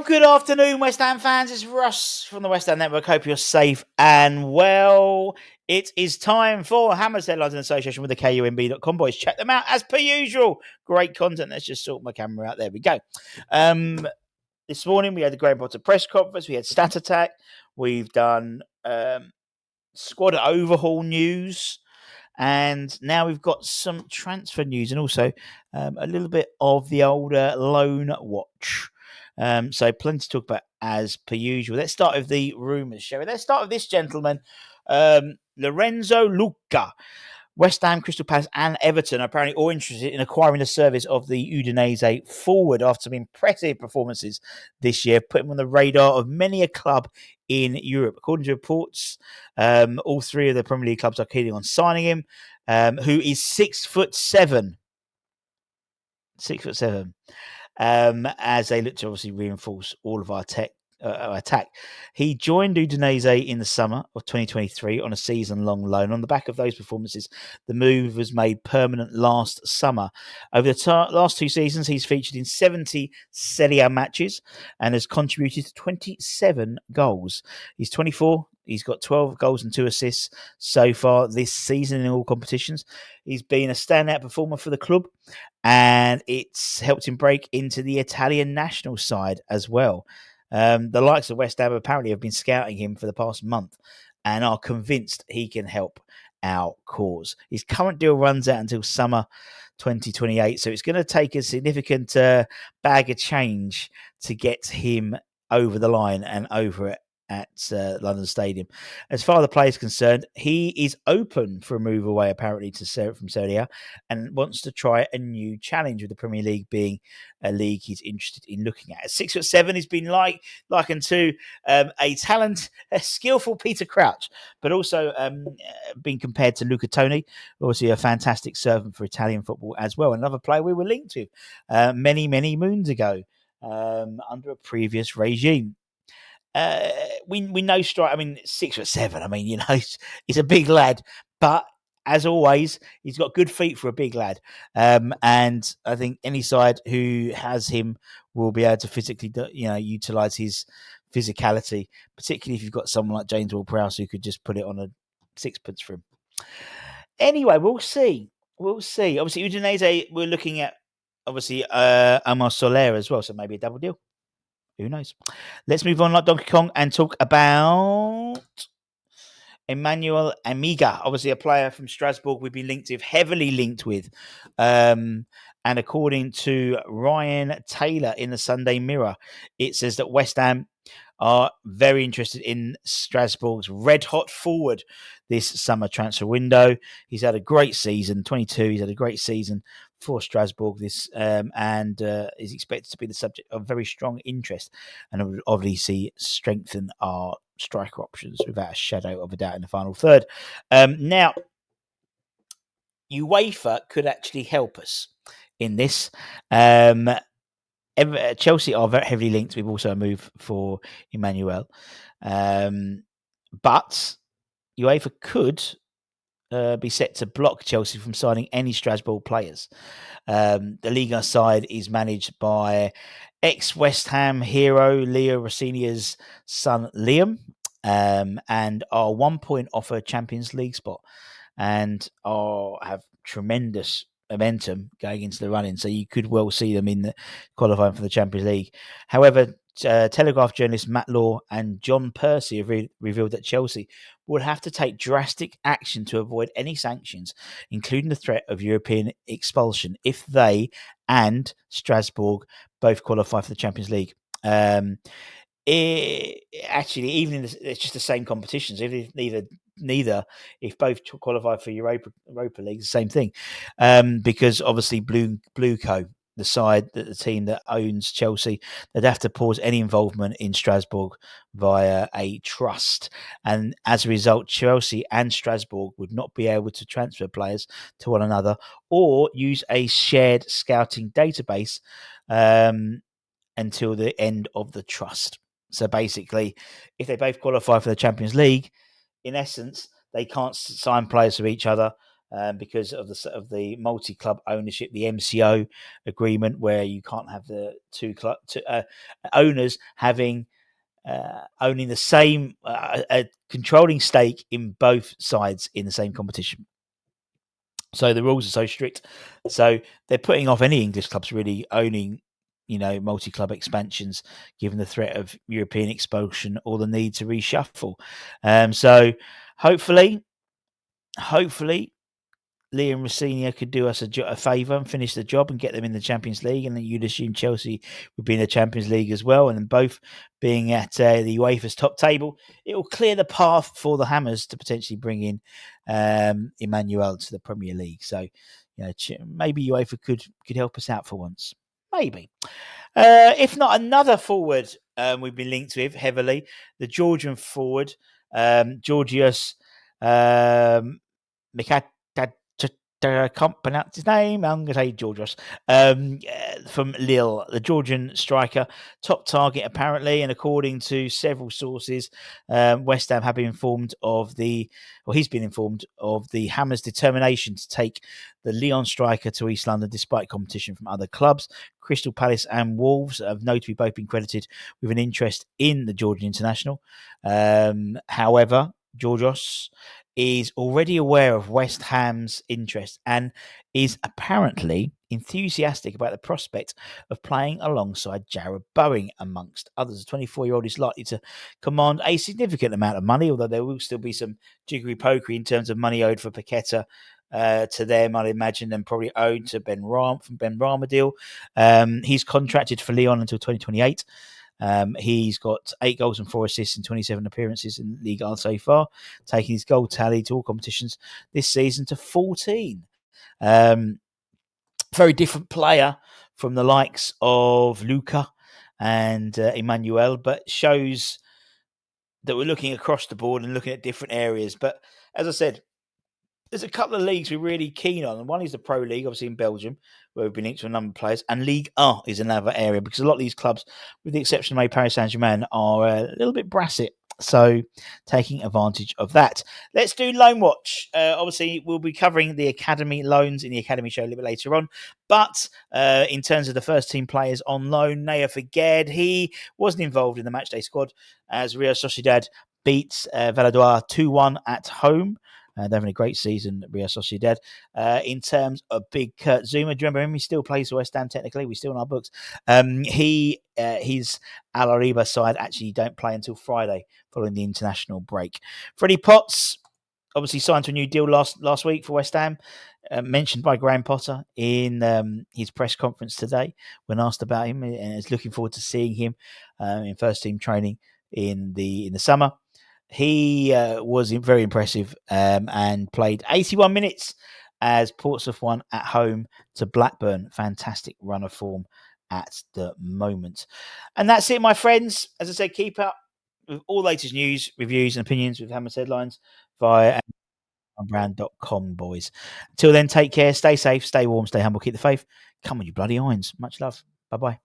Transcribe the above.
Good afternoon, West Ham fans. It's Russ from the West Ham Network. Hope you're safe and well. It is time for Hammers Headlines in association with the KUMB.com boys. Check them out as per usual. Great content. Let's just sort my camera out. There we go. This morning we had the Graham Potter press conference. We had Stat Attack. We've done squad overhaul news. And now we've got some transfer news and also a little bit of the older loan watch. So plenty to talk about as per usual. Let's start with the rumours, shall we? Let's start with this gentleman, Lorenzo Lucca. West Ham, Crystal Palace and Everton are apparently all interested in acquiring the service of the Udinese forward after some impressive performances this year, putting him on the radar of many a club in Europe. According to reports, all three of the Premier League clubs are keen on signing him, who is 6'7". 6'7". As they look to obviously reinforce all of our attack. He joined Udinese in the summer of 2023 on a season-long loan. On the back of those performances, the move was made permanent last summer. Over the last two seasons, he's featured in 70 Serie A matches and has contributed to 27 goals. He's 24. He's got 12 goals and 2 assists so far this season in all competitions. He's been a standout performer for the club, and it's helped him break into the Italian national side as well. The likes of West Ham apparently have been scouting him for the past month and are convinced he can help our cause. His current deal runs out until summer 2028, so it's going to take a significant bag of change to get him over the line and over it at London Stadium. As far as the player is concerned, he is open for a move away apparently from Serie A and wants to try a new challenge, with the Premier League being a league he's interested in looking at. At 6'7", he's been likened to a skillful Peter Crouch, but also being compared to Luca Toni, obviously a fantastic servant for Italian football as well. Another player we were linked with many moons ago under a previous regime. We know strike. I mean, 6'7". I mean, he's a big lad, but as always, he's got good feet for a big lad. And I think any side who has him will be able to physically, utilise his physicality, particularly if you've got someone like James Ward-Prowse who could just put it on a sixpence for him. Anyway, we'll see. Obviously, Udinese, we're looking at obviously Omar Soler as well, so maybe a double deal. Who knows? Let's move on like Donkey Kong and talk about Emegha, obviously a player from Strasbourg we've been heavily linked with. And according to Ryan Taylor in the Sunday Mirror, it says that West Ham are very interested in Strasbourg's red-hot forward this summer transfer window. He's had a great season, 22. He's had a great season for Strasbourg and is expected to be the subject of very strong interest and would obviously strengthen our striker options without a shadow of a doubt in the final third. Now, UEFA could actually help us in this. Chelsea are very heavily linked. We've also a move for Emmanuel. But UEFA could be set to block Chelsea from signing any Strasbourg players. The Liga side is managed by ex-West Ham hero Leo Rossinia's son Liam, and are 1 point off a Champions League spot and have tremendous momentum going into the run-in, so you could well see them in the qualifying for the Champions League. However, Telegraph journalists Matt Law and John Percy have revealed that Chelsea would have to take drastic action to avoid any sanctions, including the threat of European expulsion, if they and Strasbourg both qualify for the Champions League. It's just the same competitions. If if both qualify for Europa League, the same thing. Because obviously Blueco, the team that owns Chelsea, they'd have to pause any involvement in Strasbourg via a trust. And as a result, Chelsea and Strasbourg would not be able to transfer players to one another or use a shared scouting database until the end of the trust. So basically, if they both qualify for the Champions League, in essence, they can't sign players for each other because of the multi-club ownership, the MCO agreement, where you can't have the two owners having owning the same controlling stake in both sides in the same competition. So the rules are so strict. So they're putting off any English clubs really owning, multi-club expansions, given the threat of European expulsion or the need to reshuffle. So hopefully, Lyon Rosenior could do us a favour and finish the job and get them in the Champions League. And then you'd assume Chelsea would be in the Champions League as well. And then both being at the UEFA's top table, it will clear the path for the Hammers to potentially bring in Emmanuel to the Premier League. So, maybe UEFA could help us out for once. Maybe. If not another forward we've been linked with heavily, the Georgian forward, Georgius I can't pronounce his name. I'm going to say Georgios from Lille, the Georgian striker, top target apparently, and according to several sources, West Ham have been informed he's been informed of the Hammers' determination to take the Lyon striker to East London despite competition from other clubs. Crystal Palace and Wolves have notably both been credited with an interest in the Georgian international. However, Georgios is already aware of West Ham's interest and is apparently enthusiastic about the prospect of playing alongside Jared Bowen, amongst others. The 24-year-old is likely to command a significant amount of money, although there will still be some jiggery-pokery in terms of money owed for Paqueta to them, I'd imagine, and probably owed to Ben Rama deal. He's contracted for Lyon until 2028. He's got 8 goals and 4 assists in 27 appearances in Ligue 1 so far, taking his goal tally to all competitions this season to 14. Very different player from the likes of Lucca and Emmanuel, but shows that we're looking across the board and looking at different areas. But as I said, there's a couple of leagues we're really keen on. And one is the Pro League, obviously in Belgium, where we've been linked to a number of players. And Ligue 1 is another area because a lot of these clubs, with the exception of maybe Paris Saint-Germain, are a little bit brassy. So taking advantage of that. Let's do Loan Watch. Obviously, we'll be covering the Academy loans in the Academy show a little bit later on. But in terms of the first team players on loan, Naya Figuered, he wasn't involved in the matchday squad as Real Sociedad beats Valladolid 2-1 at home. They're having a great season, Real Sociedad. In terms of big Kurt Zuma, do you remember him? He still plays for West Ham, technically. We're still in our books. His Al Ariba side actually don't play until Friday following the international break. Freddie Potts, obviously signed to a new deal last week for West Ham. Mentioned by Graham Potter in his press conference today when asked about him, and is looking forward to seeing him in first team training in the summer. He was very impressive and played 81 minutes as Portsmouth won at home to Blackburn. Fantastic run of form at the moment. And that's it, my friends. As I said, keep up with all latest news, reviews, and opinions with Hammers Headlines via brand.com, boys. Until then, take care, stay safe, stay warm, stay humble, keep the faith. Come on, you bloody irons. Much love. Bye-bye.